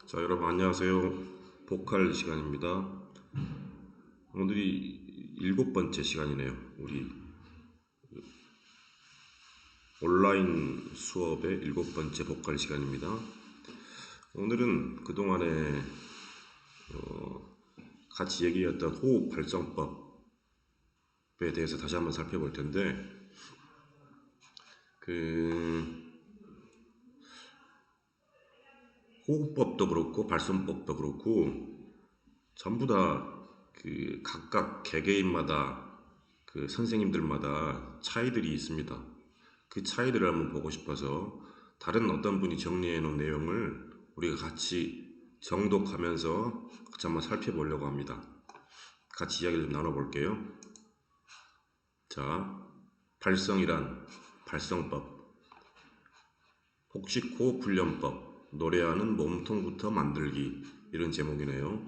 자, 여러분 안녕하세요. 보컬 시간입니다. 오늘이 7번째 시간이네요. 우리 온라인 수업의 7번째 보컬 시간입니다. 오늘은 그동안에 같이 얘기했던 호흡 발성법에 대해서 다시 한번 살펴볼 텐데, 호흡법도 그렇고 발성법도 그렇고 전부 다 각각 개개인마다 선생님들마다 차이들이 있습니다. 그 차이들을 한번 보고 싶어서 다른 어떤 분이 정리해 놓은 내용을 우리가 같이 정독하면서 같이 한번 살펴보려고 합니다. 같이 이야기를 좀 나눠볼게요. 자, 발성이란 발성법, 복식호흡 훈련법, 노래하는 몸통부터 만들기, 이런 제목이네요.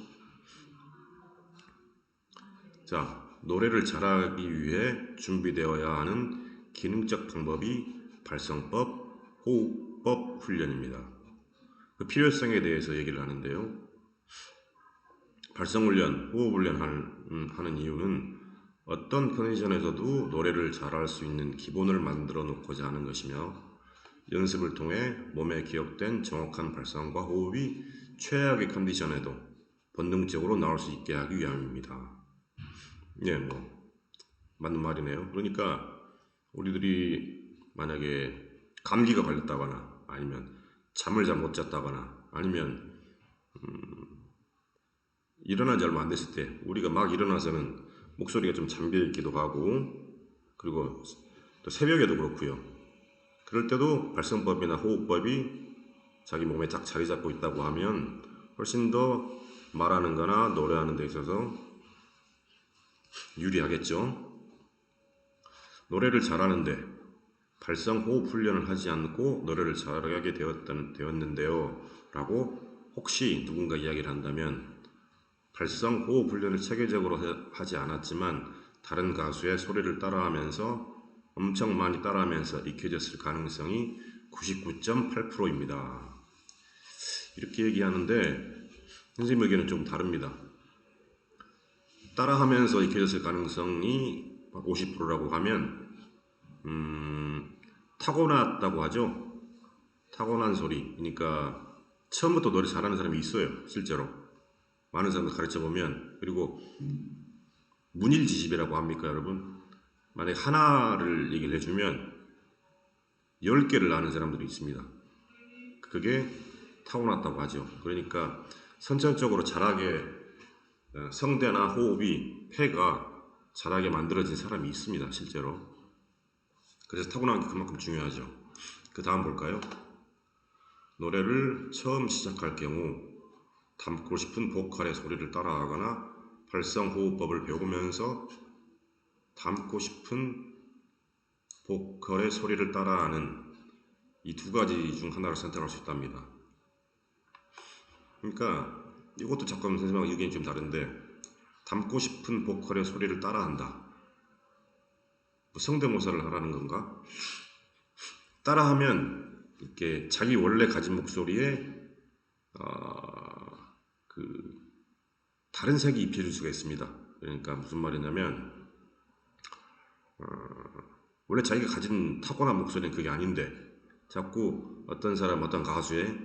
자, 노래를 잘하기 위해 준비되어야 하는 기능적 방법이 발성법, 호흡법 훈련입니다. 그 필요성에 대해서 얘기를 하는데요. 발성훈련, 호흡훈련 하는 이유는 어떤 컨디션에서도 노래를 잘할 수 있는 기본을 만들어 놓고자 하는 것이며, 연습을 통해 몸에 기억된 정확한 발성과 호흡이 최악의 컨디션에도 본능적으로 나올 수 있게 하기 위함입니다. 예, 맞는 말이네요. 그러니까 우리들이 만약에 감기가 걸렸다거나 아니면 잠을 잘 못 잤다거나 아니면 일어난 지 얼마 안 됐을 때 우리가 막 일어나서는 목소리가 좀 잠겨 있기도 하고, 그리고 또 새벽에도 그렇고요. 그럴 때도 발성법이나 호흡법이 자기 몸에 딱 자리 잡고 있다고 하면 훨씬 더 말하는 거나 노래하는 데 있어서 유리하겠죠. 노래를 잘하는데 발성 호흡 훈련을 하지 않고 노래를 잘하게 되었는데요 라고 혹시 누군가 이야기를 한다면, 발성 호흡 훈련을 체계적으로 하지 않았지만 다른 가수의 소리를 따라하면서 엄청 많이 따라하면서 익혀졌을 가능성이 99.8%입니다. 이렇게 얘기하는데 선생님 의견은 좀 다릅니다. 따라하면서 익혀졌을 가능성이 50%라고 하면 타고났다고 하죠. 타고난 소리. 그러니까 처음부터 노래 잘하는 사람이 있어요. 실제로 많은 사람들 가르쳐 보면. 그리고 문일지집이라고 합니까, 여러분? 만약 하나를 얘기를 해주면 10개를 아는 사람들이 있습니다. 그게 타고났다고 하죠. 그러니까 선천적으로 잘하게 성대나 호흡이 폐가 잘하게 만들어진 사람이 있습니다, 실제로. 그래서 타고난 게 그만큼 중요하죠. 그 다음 볼까요? 노래를 처음 시작할 경우 담고 싶은 보컬의 소리를 따라하거나 발성호흡법을 배우면서 담고 싶은 보컬의 소리를 따라하는 이 두 가지 중 하나를 선택할 수 있답니다. 그러니까 이것도 잠깐 선생님하고 의견이 좀 다른데, 담고 싶은 보컬의 소리를 따라한다. 성대모사를 하라는 건가? 따라하면 이렇게 자기 원래 가진 목소리에 다른 색이 입혀질 수가 있습니다. 그러니까 무슨 말이냐면 원래 자기가 가진 타고난 목소리는 그게 아닌데 자꾸 어떤 사람, 어떤 가수의,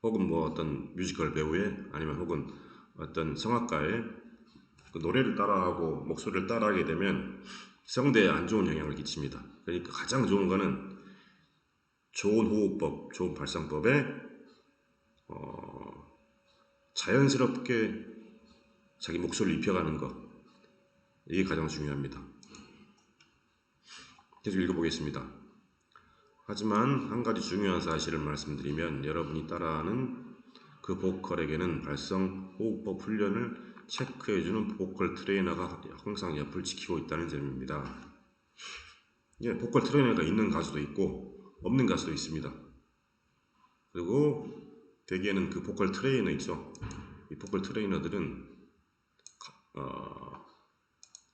혹은 어떤 뮤지컬 배우의, 아니면 혹은 어떤 성악가의 그 노래를 따라하고 목소리를 따라하게 되면 성대에 안 좋은 영향을 끼칩니다. 그러니까 가장 좋은 거는 좋은 호흡법, 좋은 발성법에 자연스럽게 자기 목소리를 입혀가는 것, 이게 가장 중요합니다. 계속 읽어보겠습니다. 하지만 한 가지 중요한 사실을 말씀드리면, 여러분이 따라하는 그 보컬에게는 발성 호흡법 훈련을 체크해주는 보컬 트레이너가 항상 옆을 지키고 있다는 점입니다. 예, 보컬 트레이너가 있는 가수도 있고 없는 가수도 있습니다. 그리고 대개는 그 보컬 트레이너 있죠. 이 보컬 트레이너들은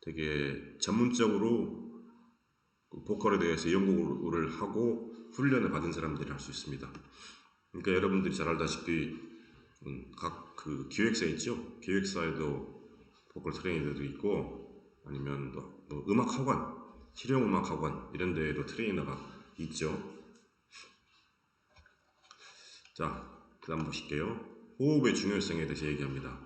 되게 전문적으로 보컬에 대해서 연구를 하고 훈련을 받은 사람들이 할 수 있습니다. 그러니까 여러분들이 잘 알다시피 각 그 기획사 있죠? 기획사에도 보컬 트레이너도 있고 아니면 뭐 음악학원, 실용음악학원 이런 데에도 트레이너가 있죠. 자, 그 다음 보실게요. 호흡의 중요성에 대해서 얘기합니다.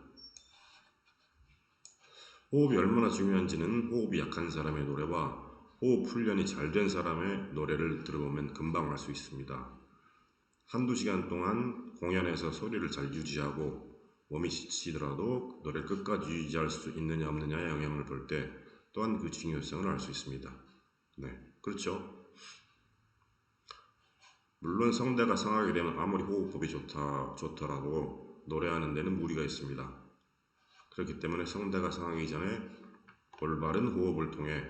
호흡이 얼마나 중요한지는 호흡이 약한 사람의 노래와 호흡 훈련이 잘 된 사람의 노래를 들어보면 금방 알 수 있습니다. 한두 시간 동안 공연에서 소리를 잘 유지하고 몸이 지치더라도 노래를 끝까지 유지할 수 있느냐 없느냐의 영향을 볼 때 또한 그 중요성을 알 수 있습니다. 네, 그렇죠. 물론 성대가 상하게 되면 아무리 호흡법이 좋더라도 노래하는 데는 무리가 있습니다. 그렇기 때문에 성대가 상하기 전에 올바른 호흡을 통해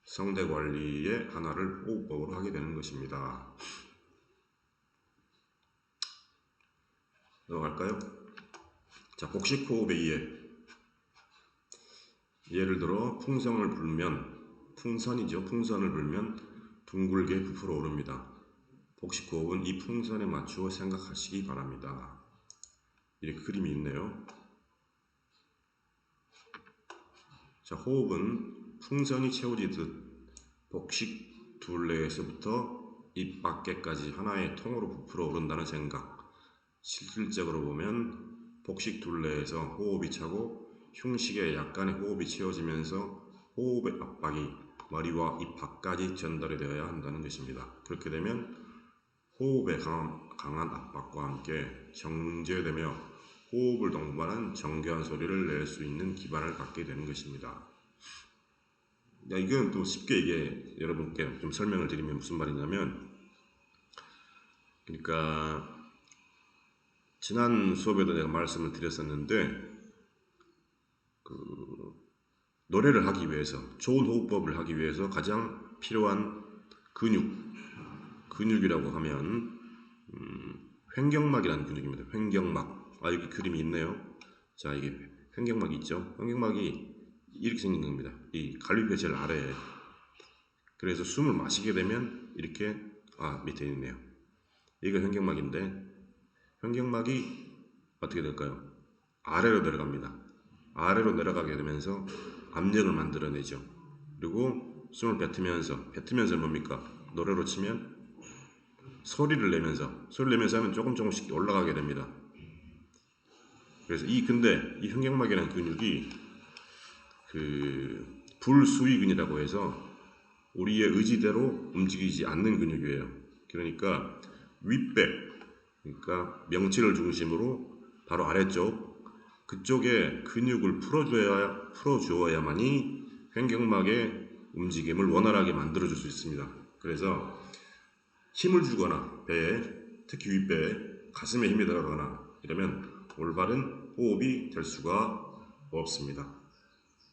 성대 관리의 하나를 호흡법으로 하게 되는 것입니다. 넘어갈까요? 자, 복식 호흡의 예를 들어 풍선을 불면 풍선을 불면 둥글게 부풀어 오릅니다. 복식 호흡은 이 풍선에 맞추어 생각하시기 바랍니다. 이렇게 그림이 있네요. 자, 호흡은 풍선이 채워지듯 복식 둘레에서부터 입 밖에까지 하나의 통으로 부풀어 오른다는 생각. 실질적으로 보면 복식 둘레에서 호흡이 차고 흉식에 약간의 호흡이 채워지면서 호흡의 압박이 머리와 입 밖까지 전달이 되어야 한다는 것입니다. 그렇게 되면 호흡의 강한 압박과 함께 정제되며 호흡을 동반한 정교한 소리를 낼 수 있는 기반을 갖게 되는 것입니다. 이건 또 쉽게 여러분께 좀 설명을 드리면 무슨 말이냐면, 그러니까 지난 수업에도 내가 말씀을 드렸었는데, 노래를 하기 위해서, 좋은 호흡법을 하기 위해서 가장 필요한 근육이라고 하면 횡격막이라는 근육입니다. 횡격막. 여기 그림이 있네요. 자, 이게 횡격막이 있죠. 횡격막이 이렇게 생긴 겁니다. 이 갈비뼈 제일 아래에. 그래서 숨을 마시게 되면 이렇게 밑에 있네요. 이거 횡격막인데 횡격막이 어떻게 될까요? 아래로 내려갑니다. 아래로 내려가게 되면서 압력을 만들어내죠. 그리고 숨을 뱉으면서 뭡니까? 노래로 치면 소리를 내면서 하면 조금씩 올라가게 됩니다. 그래서 근데 이 횡격막이라는 근육이 불수의근이라고 해서 우리의 의지대로 움직이지 않는 근육이에요. 그러니까 윗배, 그러니까 명치를 중심으로 바로 아래쪽 그쪽에 근육을 풀어주어야만이 횡격막의 움직임을 원활하게 만들어줄 수 있습니다. 그래서 힘을 주거나 배에, 특히 윗배에 가슴에 힘이 들어가거나 이러면 올바른 호흡이 될 수가 없습니다.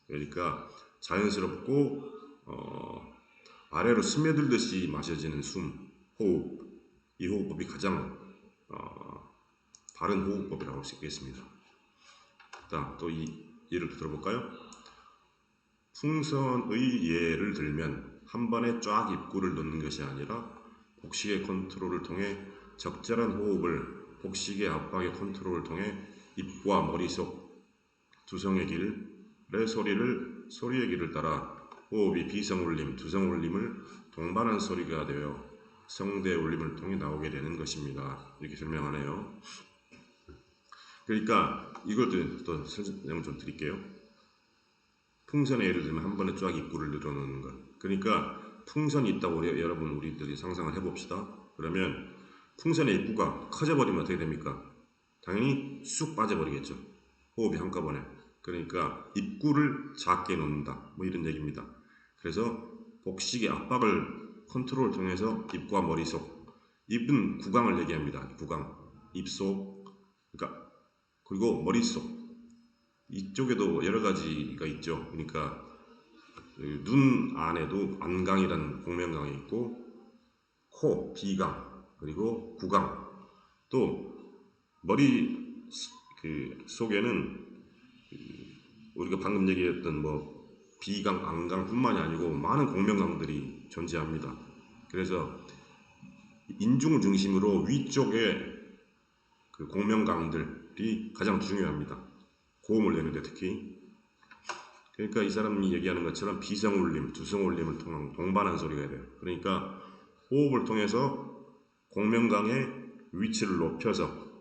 그러니까 자연스럽고 아래로 스며들듯이 마셔지는 호흡, 이 호흡법이 가장 바른 호흡법이라고 할 수 있겠습니다. 또 이 예를 들어볼까요? 풍선의 예를 들면 한 번에 쫙 입구를 넣는 것이 아니라 복식의 컨트롤을 통해 적절한 호흡을 복식의 압박의 컨트롤을 통해 입과 머릿속 두성의 길의 소리의 길을 따라 호흡이 비성울림, 두성울림을 동반한 소리가 되어 성대 울림을 통해 나오게 되는 것입니다. 이렇게 설명하네요. 그러니까 이것도 또 설명을 좀 드릴게요. 풍선의 예를 들면 한 번에 쫙 입구를 늘어놓는 것. 그러니까 풍선이 있다고 우리들이 상상을 해봅시다. 그러면 풍선의 입구가 커져버리면 어떻게 됩니까? 당연히 쑥 빠져버리겠죠. 호흡이 한꺼번에. 그러니까 입구를 작게 놓는다. 뭐 이런 얘기입니다. 그래서 복식의 압박을 컨트롤을 통해서 입과 머릿속, 입은 구강을 얘기합니다. 구강, 입속, 그러니까 그리고 머릿속 이쪽에도 여러 가지가 있죠. 그러니까 눈 안에도 안강이라는 공명강이 있고 코, 비강, 그리고 구강, 또 머리 속에는 우리가 방금 얘기했던 비강, 안강뿐만이 아니고 많은 공명강들이 존재합니다. 그래서 인중을 중심으로 위쪽에 그 공명강들이 가장 중요합니다. 고음을 내는데 특히. 그러니까 이 사람이 얘기하는 것처럼 비성울림, 두성울림을 통한 동반한 소리가 돼요. 그러니까 호흡을 통해서 공명강의 위치를 높여서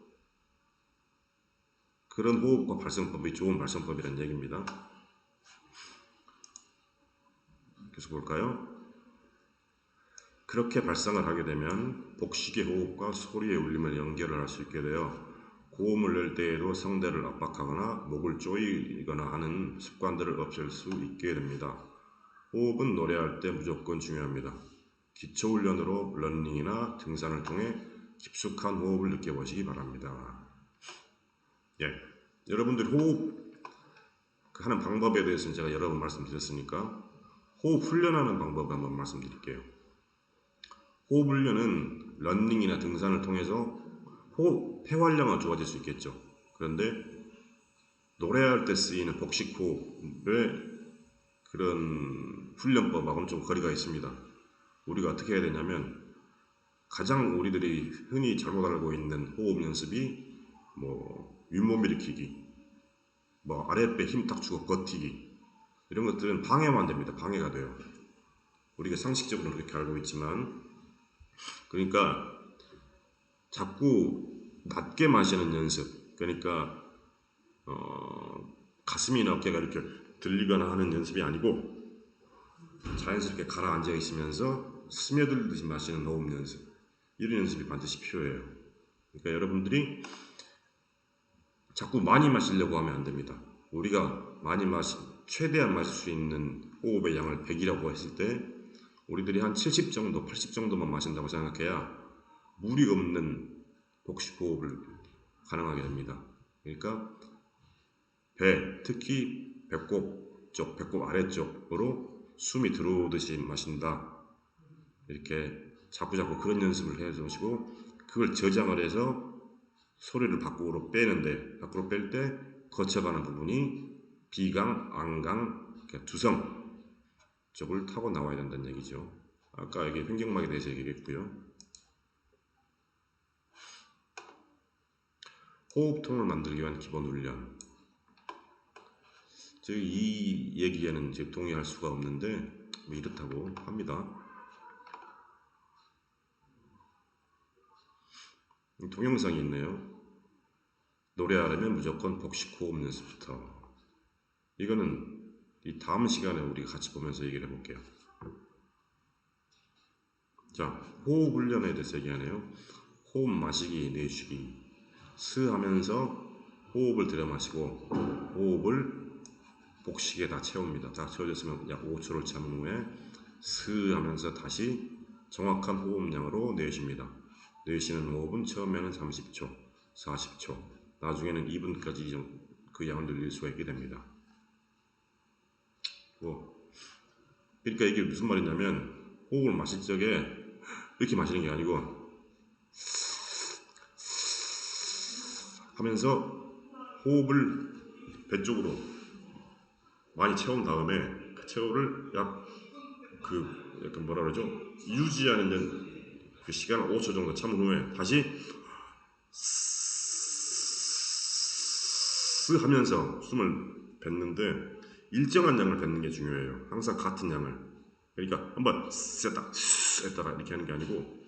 그런 호흡과 발성법이 좋은 발성법이라는 얘기입니다. 계속 볼까요? 그렇게 발성을 하게 되면 복식의 호흡과 소리의 울림을 연결을 할 수 있게 되어 고음을 낼 때에도 성대를 압박하거나 목을 조이거나 하는 습관들을 없앨 수 있게 됩니다. 호흡은 노래할 때 무조건 중요합니다. 기초훈련으로 러닝이나 등산을 통해 깊숙한 호흡을 느껴보시기 바랍니다. 예, 여러분들이 호흡 하는 방법에 대해서는 제가 여러 번 말씀드렸으니까 호흡 훈련하는 방법을 한번 말씀드릴게요. 호흡 훈련은 러닝이나 등산을 통해서 호흡 폐활량은 좋아질 수 있겠죠. 그런데 노래할 때 쓰이는 복식 호흡의 그런 훈련법하고는 좀 거리가 있습니다. 우리가 어떻게 해야 되냐면 가장 우리들이 흔히 잘못 알고 있는 호흡 연습이 뭐 윗몸 일으키기, 뭐 아랫배 힘 딱 주고 버티기 이런 것들은 방해만 됩니다. 방해가 돼요. 우리가 상식적으로 그렇게 알고 있지만 그러니까 자꾸 낮게 마시는 연습 그러니까 가슴이나 어깨가 이렇게 들리거나 하는 연습이 아니고 자연스럽게 가라앉아 있으면서 스며들듯이 마시는 호흡 연습 이런 연습이 반드시 필요해요. 그러니까 여러분들이 자꾸 많이 마시려고 하면 안 됩니다. 우리가 최대한 마실 수 있는 호흡의 양을 100이라고 했을 때 우리들이 한 70 정도, 80 정도만 마신다고 생각해야 무리 없는 복식 호흡을 가능하게 됩니다. 그러니까 배, 특히 배꼽 쪽, 배꼽 아래쪽으로 숨이 들어오듯이 마신다. 이렇게 자꾸자꾸 그런 연습을 해주시고 그걸 저장을 해서 소리를 밖으로 빼는데 밖으로 뺄 때 거쳐가는 부분이 비강, 안강, 두성 쪽을 타고 나와야 된다는 얘기죠. 아까 여기 횡격막에 대해서 얘기했고요. 호흡통을 만들기 위한 기본 훈련. 즉 이 얘기에는 이제 동의할 수가 없는데 뭐 이렇다고 합니다. 동영상이 있네요. 노래하려면 무조건 복식 호흡 연습부터. 이거는 이 다음 시간에 우리가 같이 보면서 얘기를 해볼게요. 자, 호흡 훈련에 대해서 얘기하네요. 호흡 마시기, 내쉬기. 스 하면서 호흡을 들여 마시고 호흡을 복식에 다 채웁니다. 다 채워졌으면 약 5초를 참은 후에 스 하면서 다시 정확한 호흡량으로 내쉽니다. 내쉬는 호흡은 처음에는 30초, 40초, 나중에는 2분까지 그 양을 늘릴 수가 있게 됩니다. 그러니까 이게 무슨 말이냐면 호흡을 마실 적에 이렇게 마시는 게 아니고 하면서 호흡을 배 쪽으로 많이 채운 다음에 그 체오를 약간 뭐라 그러죠? 유지하는 그 시간을 5초 정도 참은 후에 다시 스 하면서 숨을 뱉는데 일정한 양을 뱉는 게 중요해요. 항상 같은 양을. 그러니까 한번 스 했다 스 했다가 이렇게 하는 게 아니고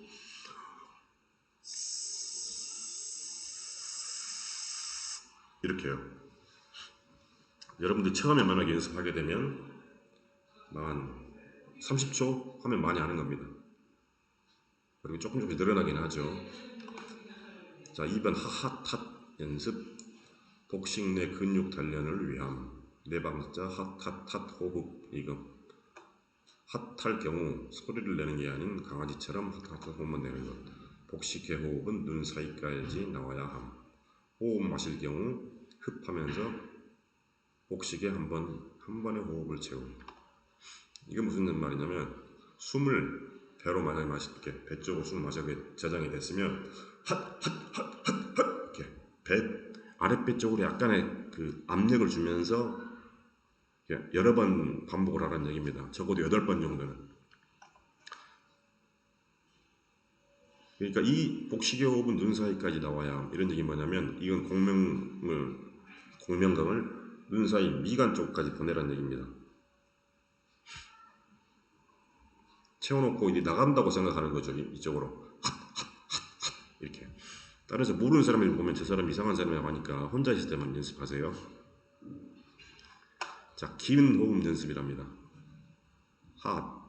이렇게요. 여러분들 처음에 만약에 연습하게 되면 한 30초 하면 많이 하는 겁니다. 그리고 조금 늘어나긴 하죠. 자, 2번 하핫핫 연습. 복식 내 근육 단련을 위함. 네 박자 핫핫핫 호흡. 이거 핫할 경우 소리를 내는 게 아닌 강아지처럼 핫핫 호흡만 내는 것. 복식의 호흡은 눈 사이까지 나와야 함. 호흡 마실 경우 흡하면서 복식에 한 번의 호흡을 채움. 이게 무슨 말이냐면 숨을 배로 만약에 마실게 배 쪽으로 숨을 마시게 저장이 됐으면 핫핫핫핫핫 이렇게 배 아랫배 쪽으로 약간의 그 압력을 주면서 여러 번 반복을 하라는 얘기입니다. 적어도 8번 정도는. 그러니까 이 복식의 호흡은 눈 사이까지 나와야 이런 얘기 뭐냐면 이건 공명감을 눈 사이 미간 쪽까지 보내라는 얘기입니다. 채워놓고 이제 나간다고 생각하는 거죠. 이쪽으로 이렇게. 따라서 모르는 사람을 보면 저 사람 이상한 사람이라고 하니까 혼자 있을 때만 연습하세요. 자, 긴 호흡 연습이랍니다. 핫.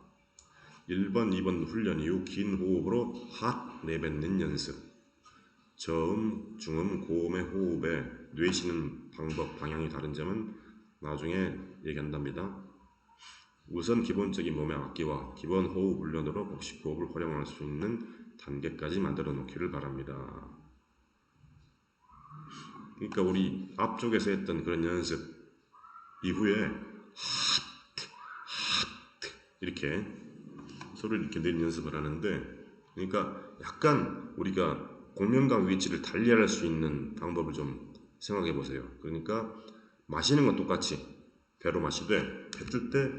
1번, 2번 훈련 이후 긴 호흡으로 핫 내뱉는 연습. 저음, 중음, 고음의 호흡에 뇌시는 방법, 방향이 다른 점은 나중에 얘기한답니다. 우선 기본적인 몸의 악기와 기본 호흡 훈련으로 복식 호흡을 활용할 수 있는 단계까지 만들어 놓기를 바랍니다. 그러니까 우리 앞쪽에서 했던 그런 연습 이후에 하트 이렇게 소리를 이렇게 내는 연습을 하는데, 그러니까 약간 우리가 공명감 위치를 달리할 수 있는 방법을 좀 생각해 보세요. 그러니까 마시는 건 똑같이 배로 마시되 뱉을 때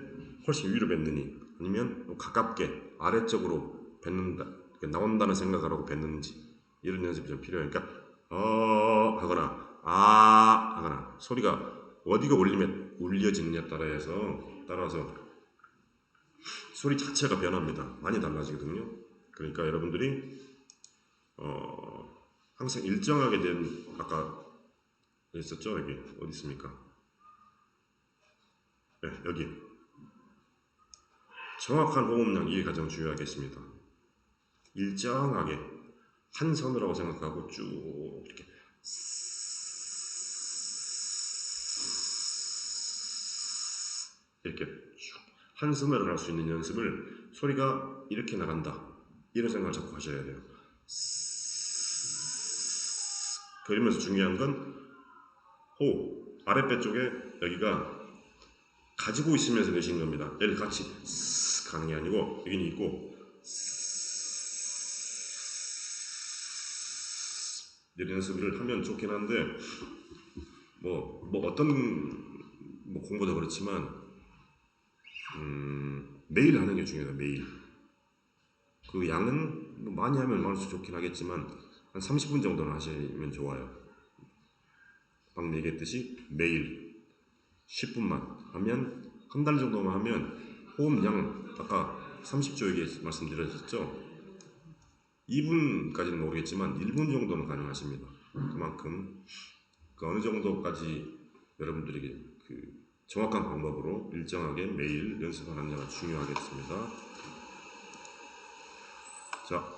훨씬 위로 뱉느니 아니면 가깝게 아래쪽으로 뱉는다, 나온다는 생각을 하고 뱉는지 이런 연습이 좀 필요해요. 그러니까 하거나 하거나 소리가 어디가 울려지느냐에 따라서 소리 자체가 변합니다. 많이 달라지거든요. 그러니까 여러분들이 항상 일정하게 된, 아까 있었죠? 여기 어디 있습니까? 네, 여기 정확한 호흡량, 이게 가장 중요하겠습니다. 일정하게 한 선으로 생각하고 쭉 이렇게 쭉 한 선으로 할 수 있는 연습을, 소리가 이렇게 나간다 이런 생각을 자꾸 하셔야 돼요. 그러면서 중요한 건 호흡, 아랫배 쪽에 여기가 가지고 있으면서 내쉬는 겁니다. 얘를 같이 가는 게 아니고 여기는 있고 이런 연습을 하면 좋긴 한데 뭐 어떤 공부도 그렇지만 매일 하는 게 중요해요. 매일. 그 양은 뭐 많이 하면 많을수록 좋긴 하겠지만 한 30분 정도는 하시면 좋아요. 방금 얘기했듯이 매일 10분만 하면, 한 달 정도만 하면 호흡량, 아까 30초 얘기 말씀드렸었죠? 2분까지는 모르겠지만 1분 정도는 가능하십니다. 그만큼 어느 정도까지 여러분들에게 정확한 방법으로 일정하게 매일 연습하는 게 중요하겠습니다. 자,